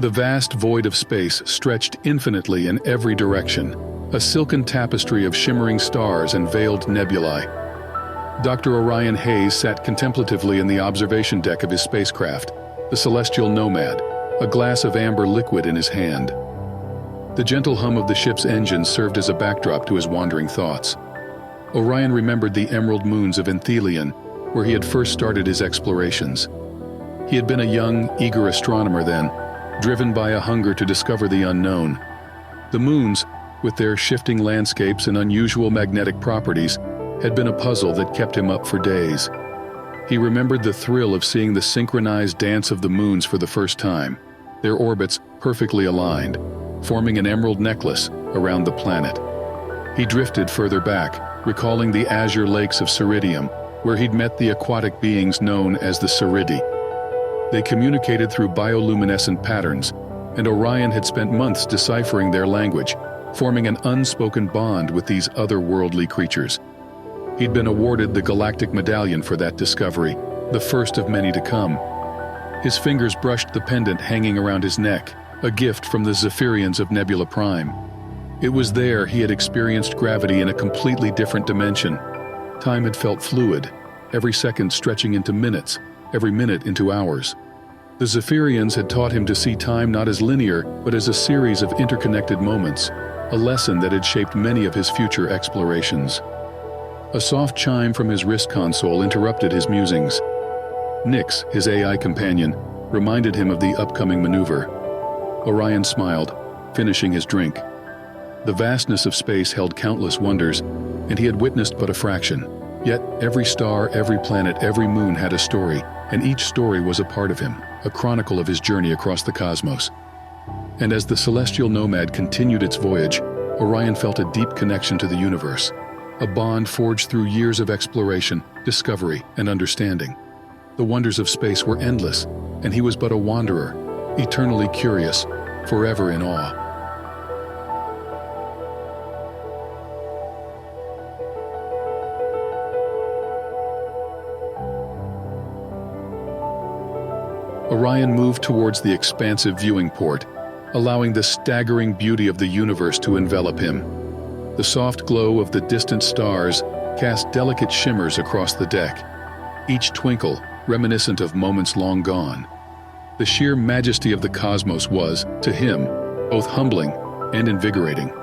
The vast void of space stretched infinitely in every direction, a silken tapestry of shimmering stars and veiled nebulae. Dr. Orion Hayes sat contemplatively in the observation deck of his spacecraft, the Celestial Nomad, a glass of amber liquid in his hand. The gentle hum of the ship's engines served as a backdrop to his wandering thoughts. Orion remembered the emerald moons of Enthelion, where he had first started his explorations. He had been a young, eager astronomer then, driven by a hunger to discover the unknown. The moons, with their shifting landscapes and unusual magnetic properties, had been a puzzle that kept him up for days. He remembered the thrill of seeing the synchronized dance of the moons for the first time, their orbits perfectly aligned, forming an emerald necklace around the planet. He drifted further back, recalling the azure lakes of Ceridium, where he'd met the aquatic beings known as the Ceridi. They communicated through bioluminescent patterns, and Orion had spent months deciphering their language, forming an unspoken bond with these otherworldly creatures. He'd been awarded the Galactic Medallion for that discovery, the first of many to come. His fingers brushed the pendant hanging around his neck, a gift from the Zephyrians of Nebula Prime. It was there he had experienced gravity in a completely different dimension. Time had felt fluid, every second stretching into minutes, every minute into hours. The Zephyrians had taught him to see time not as linear, but as a series of interconnected moments, a lesson that had shaped many of his future explorations. A soft chime from his wrist console interrupted his musings. Nix, his AI companion, reminded him of the upcoming maneuver. Orion smiled, finishing his drink. The vastness of space held countless wonders, and he had witnessed but a fraction. Yet every star, every planet, every moon had a story, and each story was a part of him, a chronicle of his journey across the cosmos. And as the Celestial Nomad continued its voyage, Orion felt a deep connection to the universe, a bond forged through years of exploration, discovery, and understanding. The wonders of space were endless, and he was but a wanderer, eternally curious, forever in awe. Orion moved towards the expansive viewing port, allowing the staggering beauty of the universe to envelop him. The soft glow of the distant stars cast delicate shimmers across the deck, each twinkle reminiscent of moments long gone. The sheer majesty of the cosmos was, to him, both humbling and invigorating.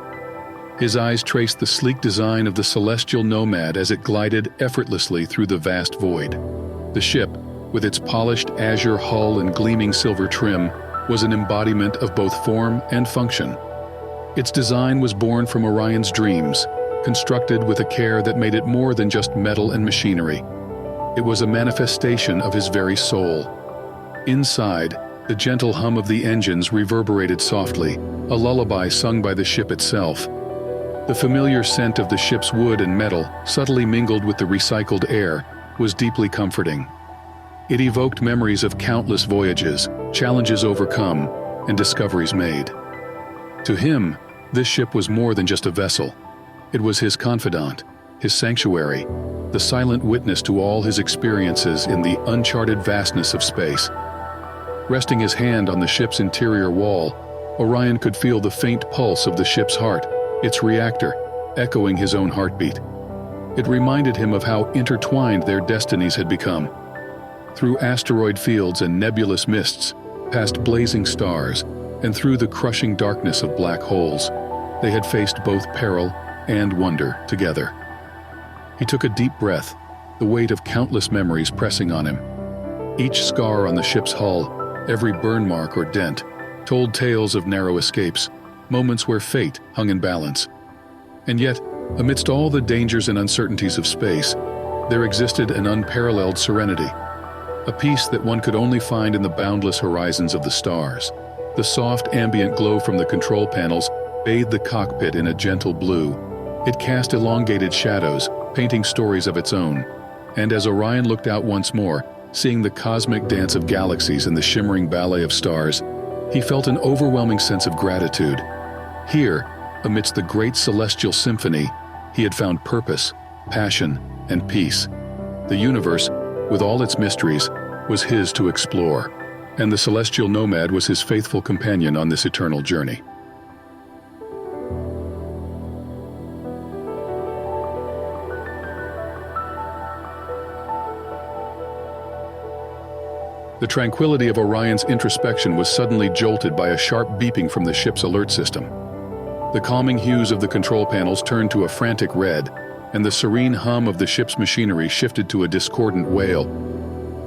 His eyes traced the sleek design of the Celestial Nomad as it glided effortlessly through the vast void. The ship, with its polished azure hull and gleaming silver trim, was an embodiment of both form and function. Its design was born from Orion's dreams, constructed with a care that made it more than just metal and machinery. It was a manifestation of his very soul. Inside, the gentle hum of the engines reverberated softly, a lullaby sung by the ship itself. The familiar scent of the ship's wood and metal, subtly mingled with the recycled air, was deeply comforting. It evoked memories of countless voyages, challenges overcome, and discoveries made. To him, this ship was more than just a vessel. It was his confidant, his sanctuary, the silent witness to all his experiences in the uncharted vastness of space. Resting his hand on the ship's interior wall, Orion could feel the faint pulse of the ship's heart, its reactor, echoing his own heartbeat. It reminded him of how intertwined their destinies had become. Through asteroid fields and nebulous mists, past blazing stars, and through the crushing darkness of black holes, they had faced both peril and wonder together. He took a deep breath, the weight of countless memories pressing on him. Each scar on the ship's hull, every burn mark or dent, told tales of narrow escapes, moments where fate hung in balance. And yet, amidst all the dangers and uncertainties of space, there existed an unparalleled serenity, a peace that one could only find in the boundless horizons of the stars. The soft ambient glow from the control panels bathed the cockpit in a gentle blue. It cast elongated shadows, painting stories of its own. And as Orion looked out once more, seeing the cosmic dance of galaxies and the shimmering ballet of stars, he felt an overwhelming sense of gratitude. Here, amidst the great celestial symphony, he had found purpose, passion, and peace. The universe, with all its mysteries, was his to explore, and the celestial nomad was his faithful companion on this eternal journey. The tranquility of Orion's introspection was suddenly jolted by a sharp beeping from the ship's alert system. The calming hues of the control panels turned to a frantic red, and the serene hum of the ship's machinery shifted to a discordant wail.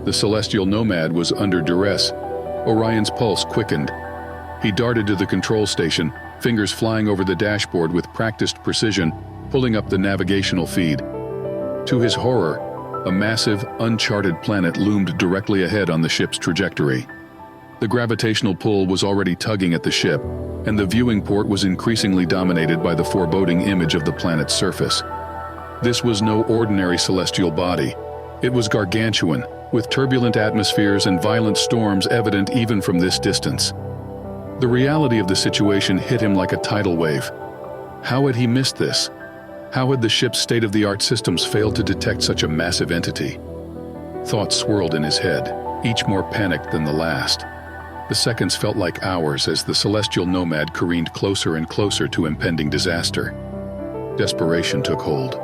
The celestial nomad was under duress. Orion's pulse quickened. He darted to the control station, fingers flying over the dashboard with practiced precision, pulling up the navigational feed. To his horror, a massive, uncharted planet loomed directly ahead on the ship's trajectory. The gravitational pull was already tugging at the ship, and the viewing port was increasingly dominated by the foreboding image of the planet's surface. This was no ordinary celestial body. It was gargantuan, with turbulent atmospheres and violent storms evident even from this distance. The reality of the situation hit him like a tidal wave. How had he missed this? How had the ship's state-of-the-art systems failed to detect such a massive entity? Thoughts swirled in his head, each more panicked than the last. The seconds felt like hours as the celestial nomad careened closer and closer to impending disaster. Desperation took hold.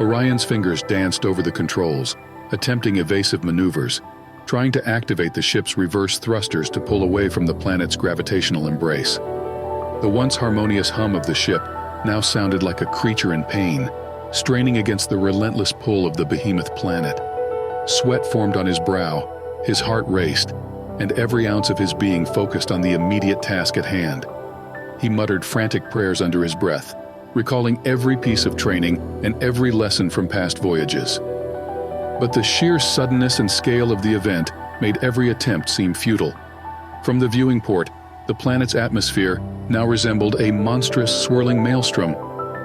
Orion's fingers danced over the controls, attempting evasive maneuvers, trying to activate the ship's reverse thrusters to pull away from the planet's gravitational embrace. The once harmonious hum of the ship now sounded like a creature in pain, straining against the relentless pull of the behemoth planet. Sweat formed on his brow, his heart raced, and every ounce of his being focused on the immediate task at hand. He muttered frantic prayers under his breath, recalling every piece of training and every lesson from past voyages. But the sheer suddenness and scale of the event made every attempt seem futile. From the viewing port, the planet's atmosphere now resembled a monstrous swirling maelstrom,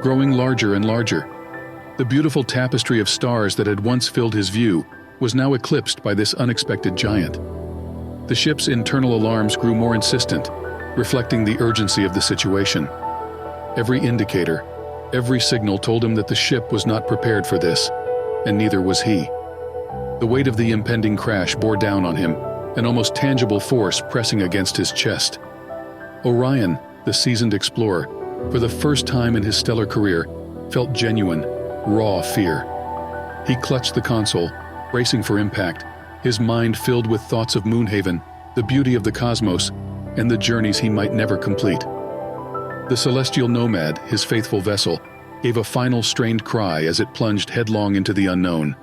growing larger and larger. The beautiful tapestry of stars that had once filled his view was now eclipsed by this unexpected giant. The ship's internal alarms grew more insistent, reflecting the urgency of the situation. Every indicator, every signal told him that the ship was not prepared for this, and neither was he. The weight of the impending crash bore down on him, an almost tangible force pressing against his chest. Orion, the seasoned explorer, for the first time in his stellar career, felt genuine, raw fear. He clutched the console, bracing for impact, his mind filled with thoughts of Moonhaven, the beauty of the cosmos, and the journeys he might never complete. The celestial nomad, his faithful vessel, gave a final strained cry as it plunged headlong into the unknown.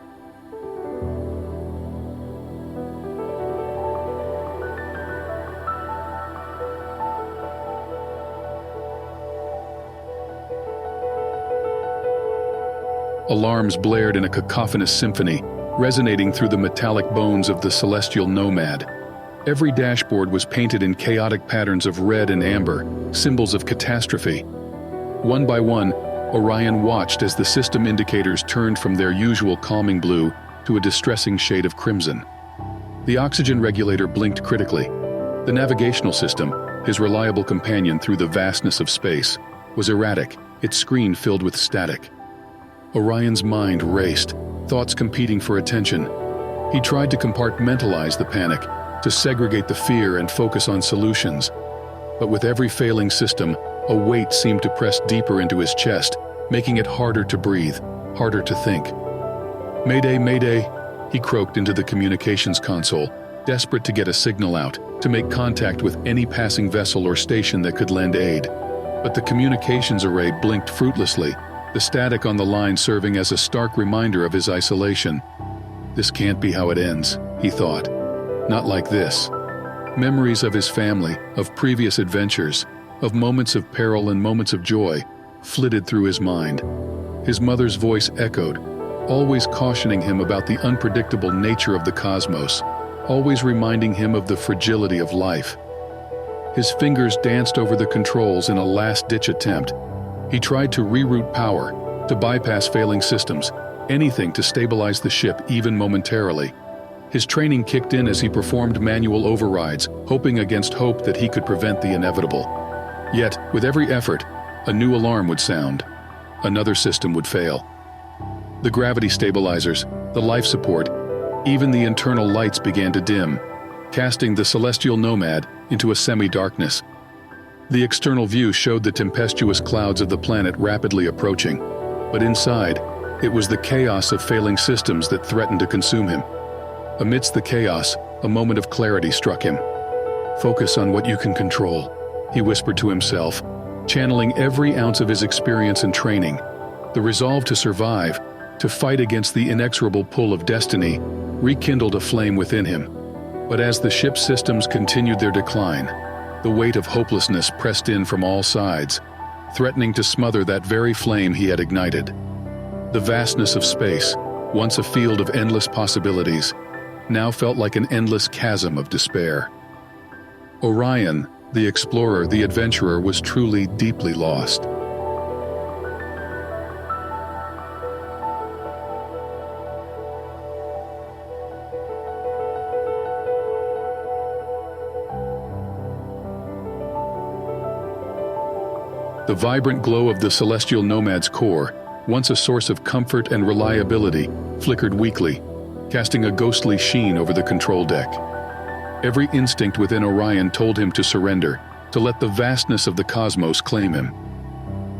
Alarms blared in a cacophonous symphony, resonating through the metallic bones of the celestial nomad. Every dashboard was painted in chaotic patterns of red and amber, symbols of catastrophe. One by one, Orion watched as the system indicators turned from their usual calming blue to a distressing shade of crimson. The oxygen regulator blinked critically. The navigational system, his reliable companion through the vastness of space, was erratic, its screen filled with static. Orion's mind raced, thoughts competing for attention. He tried to compartmentalize the panic, to segregate the fear and focus on solutions. But with every failing system, a weight seemed to press deeper into his chest, making it harder to breathe, harder to think. "Mayday, mayday," he croaked into the communications console, desperate to get a signal out, to make contact with any passing vessel or station that could lend aid. But the communications array blinked fruitlessly, the static on the line serving as a stark reminder of his isolation. This can't be how it ends, he thought. Not like this. Memories of his family, of previous adventures, of moments of peril and moments of joy, flitted through his mind. His mother's voice echoed, always cautioning him about the unpredictable nature of the cosmos, always reminding him of the fragility of life. His fingers danced over the controls in a last-ditch attempt. He tried to reroute power, to bypass failing systems, anything to stabilize the ship even momentarily. His training kicked in as he performed manual overrides, hoping against hope that he could prevent the inevitable. Yet, with every effort, a new alarm would sound. Another system would fail. The gravity stabilizers, the life support, even the internal lights began to dim. casting the celestial nomad into a semi-darkness. The external view showed the tempestuous clouds of the planet rapidly approaching, but inside, it was the chaos of failing systems that threatened to consume him. Amidst the chaos, a moment of clarity struck him. "Focus on what you can control," he whispered to himself, channeling every ounce of his experience and training. The resolve to survive, to fight against the inexorable pull of destiny, rekindled a flame within him. But as the ship's systems continued their decline, the weight of hopelessness pressed in from all sides, threatening to smother that very flame he had ignited. The vastness of space, once a field of endless possibilities, now felt like an endless chasm of despair. Orion, the explorer, the adventurer, was truly deeply lost. The vibrant glow of the celestial nomad's core, once a source of comfort and reliability, flickered weakly, casting a ghostly sheen over the control deck. Every instinct within Orion told him to surrender, to let the vastness of the cosmos claim him.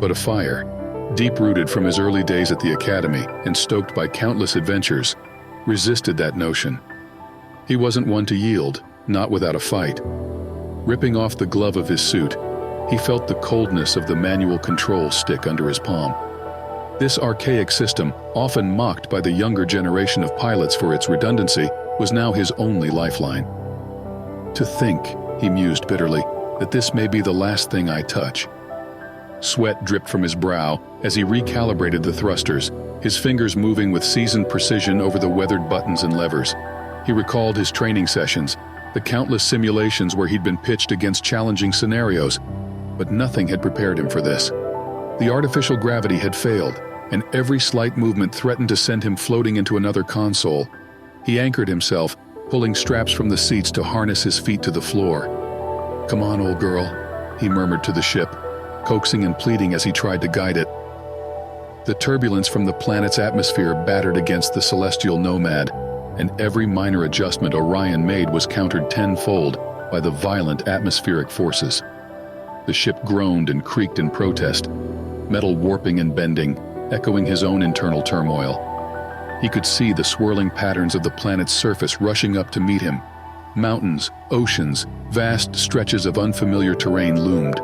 But a fire, deep-rooted from his early days at the Academy and stoked by countless adventures, resisted that notion. He wasn't one to yield, not without a fight. Ripping off the glove of his suit, he felt the coldness of the manual control stick under his palm. This archaic system, often mocked by the younger generation of pilots for its redundancy, was now his only lifeline. "To think," he mused bitterly, "that this may be the last thing I touch." Sweat dripped from his brow as he recalibrated the thrusters, his fingers moving with seasoned precision over the weathered buttons and levers. He recalled his training sessions, the countless simulations where he'd been pitched against challenging scenarios, but nothing had prepared him for this. The artificial gravity had failed, and every slight movement threatened to send him floating into another console. He anchored himself, pulling straps from the seats to harness his feet to the floor. "Come on, old girl," he murmured to the ship, coaxing and pleading as he tried to guide it. The turbulence from the planet's atmosphere battered against the celestial nomad, and every minor adjustment Orion made was countered tenfold by the violent atmospheric forces. The ship groaned and creaked in protest, metal warping and bending, echoing his own internal turmoil. He could see the swirling patterns of the planet's surface rushing up to meet him. Mountains, oceans, vast stretches of unfamiliar terrain loomed.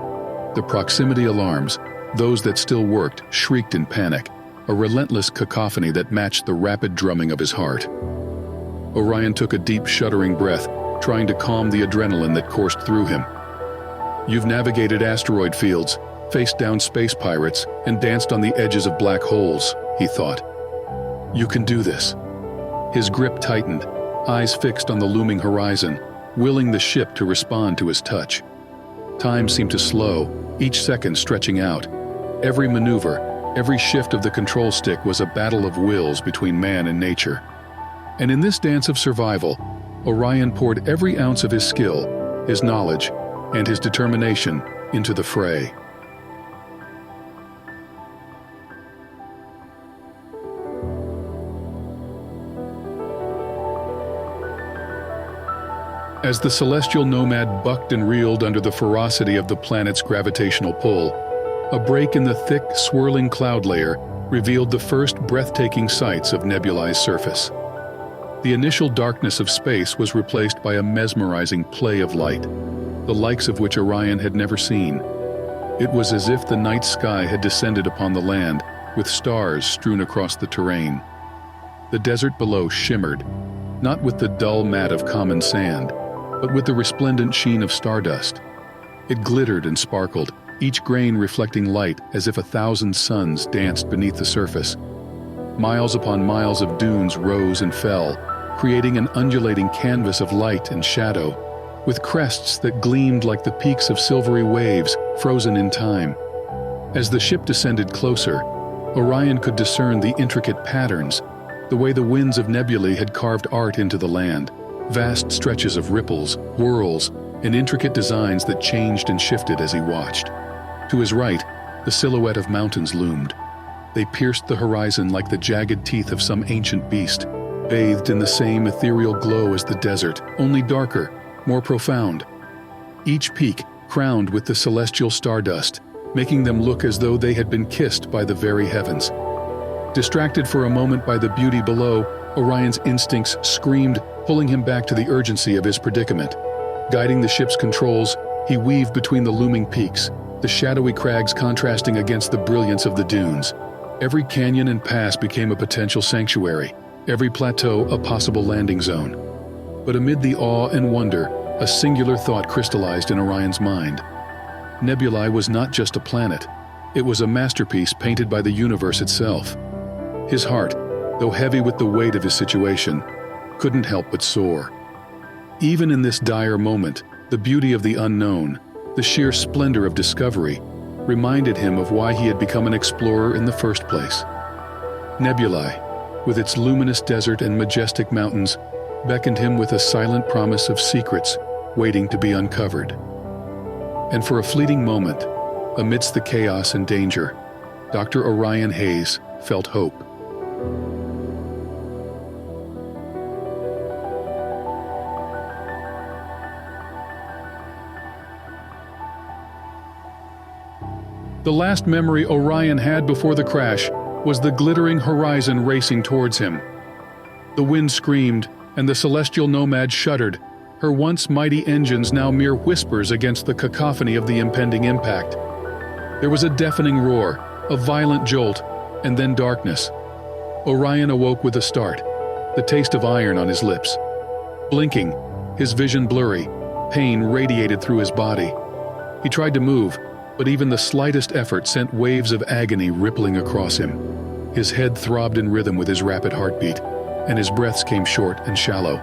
The proximity alarms, those that still worked, shrieked in panic, a relentless cacophony that matched the rapid drumming of his heart. Orion took a deep, shuddering breath, trying to calm the adrenaline that coursed through him. "You've navigated asteroid fields, faced down space pirates, and danced on the edges of black holes," he thought. "You can do this." His grip tightened, eyes fixed on the looming horizon, willing the ship to respond to his touch. Time seemed to slow, each second stretching out. Every maneuver, every shift of the control stick was a battle of wills between man and nature. And in this dance of survival, Orion poured every ounce of his skill, his knowledge, and his determination into the fray. As the celestial nomad bucked and reeled under the ferocity of the planet's gravitational pull, a break in the thick, swirling cloud layer revealed the first breathtaking sights of Nebula's surface. The initial darkness of space was replaced by a mesmerizing play of light, the likes of which Orion had never seen. It was as if the night sky had descended upon the land, with stars strewn across the terrain. The desert below shimmered, not with the dull mat of common sand, but with the resplendent sheen of stardust. It glittered and sparkled, each grain reflecting light as if 1,000 suns danced beneath the surface. Miles upon miles of dunes rose and fell, creating an undulating canvas of light and shadow, with crests that gleamed like the peaks of silvery waves frozen in time. As the ship descended closer, Orion could discern the intricate patterns, the way the winds of nebulae had carved art into the land, vast stretches of ripples, whirls, and intricate designs that changed and shifted as he watched. To his right, the silhouette of mountains loomed. They pierced the horizon like the jagged teeth of some ancient beast, bathed in the same ethereal glow as the desert, only darker, more profound. Each peak crowned with the celestial stardust, making them look as though they had been kissed by the very heavens. Distracted for a moment by the beauty below, Orion's instincts screamed, pulling him back to the urgency of his predicament. Guiding the ship's controls, he weaved between the looming peaks, the shadowy crags contrasting against the brilliance of the dunes. Every canyon and pass became a potential sanctuary, every plateau a possible landing zone. But amid the awe and wonder, a singular thought crystallized in Orion's mind. Nebula was not just a planet. It was a masterpiece painted by the universe itself. His heart, though heavy with the weight of his situation, couldn't help but soar. Even in this dire moment, the beauty of the unknown, the sheer splendor of discovery, reminded him of why he had become an explorer in the first place. Nebula, with its luminous desert and majestic mountains, beckoned him with a silent promise of secrets waiting to be uncovered. And for a fleeting moment, amidst the chaos and danger, Dr. Orion Hayes felt hope. The last memory Orion had before the crash was the glittering horizon racing towards him. The wind screamed, and the celestial nomad shuddered, her once mighty engines now mere whispers against the cacophony of the impending impact. There was a deafening roar, a violent jolt, and then darkness. Orion awoke with a start, the taste of iron on his lips. Blinking, his vision blurry, pain radiated through his body. He tried to move, but even the slightest effort sent waves of agony rippling across him. His head throbbed in rhythm with his rapid heartbeat, and his breaths came short and shallow.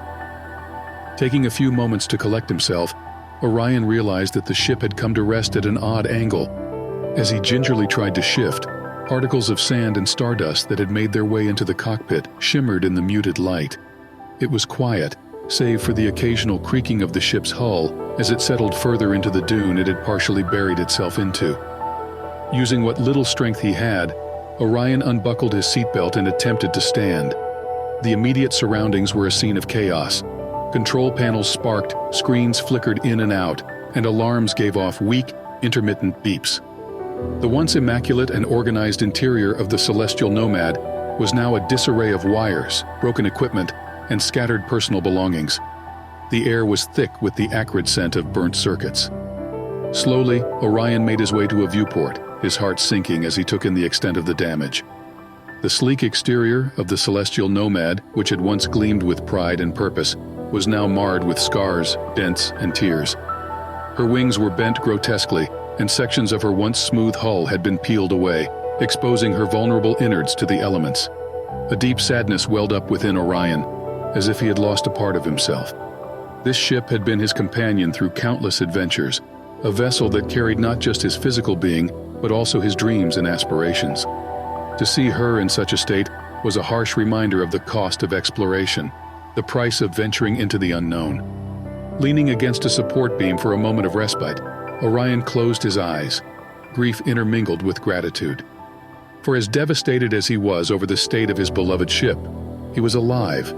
Taking a few moments to collect himself, Orion realized that the ship had come to rest at an odd angle. As he gingerly tried to shift, particles of sand and stardust that had made their way into the cockpit shimmered in the muted light. It was quiet, save for the occasional creaking of the ship's hull as it settled further into the dune it had partially buried itself into. Using what little strength he had, Orion unbuckled his seatbelt and attempted to stand. The immediate surroundings were a scene of chaos. Control panels sparked, screens flickered in and out, and alarms gave off weak, intermittent beeps. The once immaculate and organized interior of the celestial nomad was now a disarray of wires, broken equipment, and scattered personal belongings. The air was thick with the acrid scent of burnt circuits. Slowly, Orion made his way to a viewport, his heart sinking as he took in the extent of the damage. The sleek exterior of the celestial nomad, which had once gleamed with pride and purpose, was now marred with scars, dents, and tears. Her wings were bent grotesquely, and sections of her once smooth hull had been peeled away, exposing her vulnerable innards to the elements. A deep sadness welled up within Orion, as if he had lost a part of himself. This ship had been his companion through countless adventures, a vessel that carried not just his physical being, but also his dreams and aspirations. To see her in such a state was a harsh reminder of the cost of exploration, the price of venturing into the unknown. Leaning against a support beam for a moment of respite, Orion closed his eyes, grief intermingled with gratitude. For as devastated as he was over the state of his beloved ship, he was alive.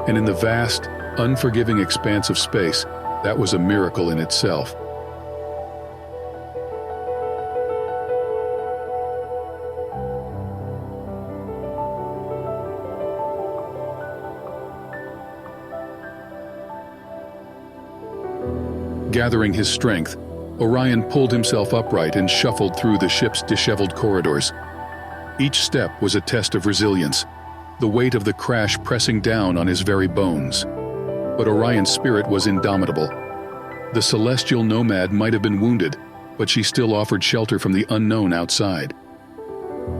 And in the vast, unforgiving expanse of space, that was a miracle in itself. Gathering his strength, Orion pulled himself upright and shuffled through the ship's disheveled corridors. Each step was a test of resilience, the weight of the crash pressing down on his very bones. But Orion's spirit was indomitable. The celestial nomad might have been wounded, but she still offered shelter from the unknown outside.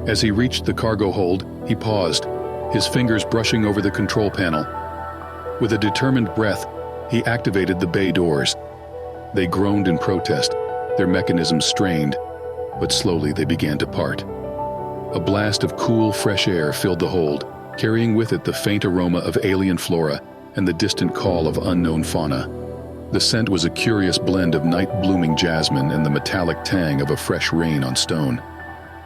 As he reached the cargo hold, he paused, his fingers brushing over the control panel. With a determined breath, he activated the bay doors. They groaned in protest, their mechanisms strained, but slowly they began to part. A blast of cool, fresh air filled the hold, carrying with it the faint aroma of alien flora and the distant call of unknown fauna. The scent was a curious blend of night-blooming jasmine and the metallic tang of a fresh rain on stone.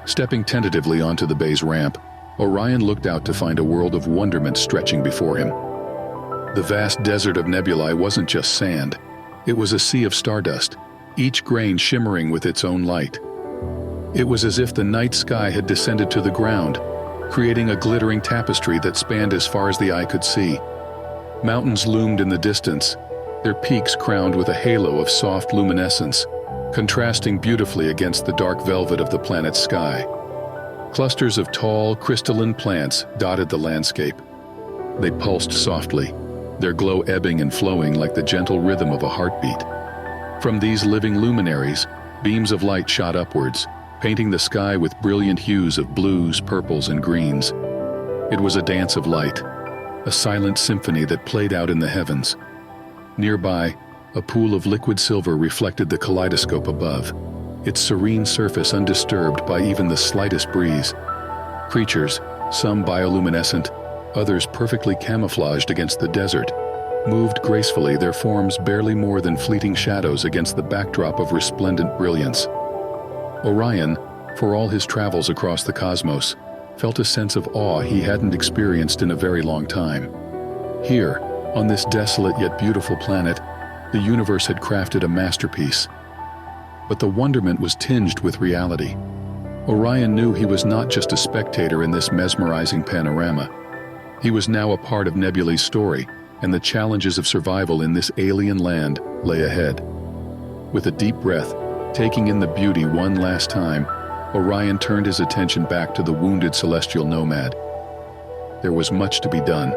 Stepping tentatively onto the bay's ramp, Orion looked out to find a world of wonderment stretching before him. The vast desert of nebulae wasn't just sand. It was a sea of stardust, each grain shimmering with its own light. It was as if the night sky had descended to the ground, creating a glittering tapestry that spanned as far as the eye could see. Mountains loomed in the distance, their peaks crowned with a halo of soft luminescence, contrasting beautifully against the dark velvet of the planet's sky. Clusters of tall, crystalline plants dotted the landscape. They pulsed softly, their glow ebbing and flowing like the gentle rhythm of a heartbeat. From these living luminaries, beams of light shot upwards, painting the sky with brilliant hues of blues, purples, and greens. It was a dance of light, a silent symphony that played out in the heavens. Nearby, a pool of liquid silver reflected the kaleidoscope above, its serene surface undisturbed by even the slightest breeze. Creatures, some bioluminescent, others perfectly camouflaged against the desert, moved gracefully, their forms barely more than fleeting shadows against the backdrop of resplendent brilliance. Orion, for all his travels across the cosmos, felt a sense of awe he hadn't experienced in a very long time. Here, on this desolate yet beautiful planet, the universe had crafted a masterpiece. But the wonderment was tinged with reality. Orion knew he was not just a spectator in this mesmerizing panorama. He was now a part of Nebula's story, and the challenges of survival in this alien land lay ahead. With a deep breath, taking in the beauty one last time, Orion turned his attention back to the wounded celestial nomad. There was much to be done.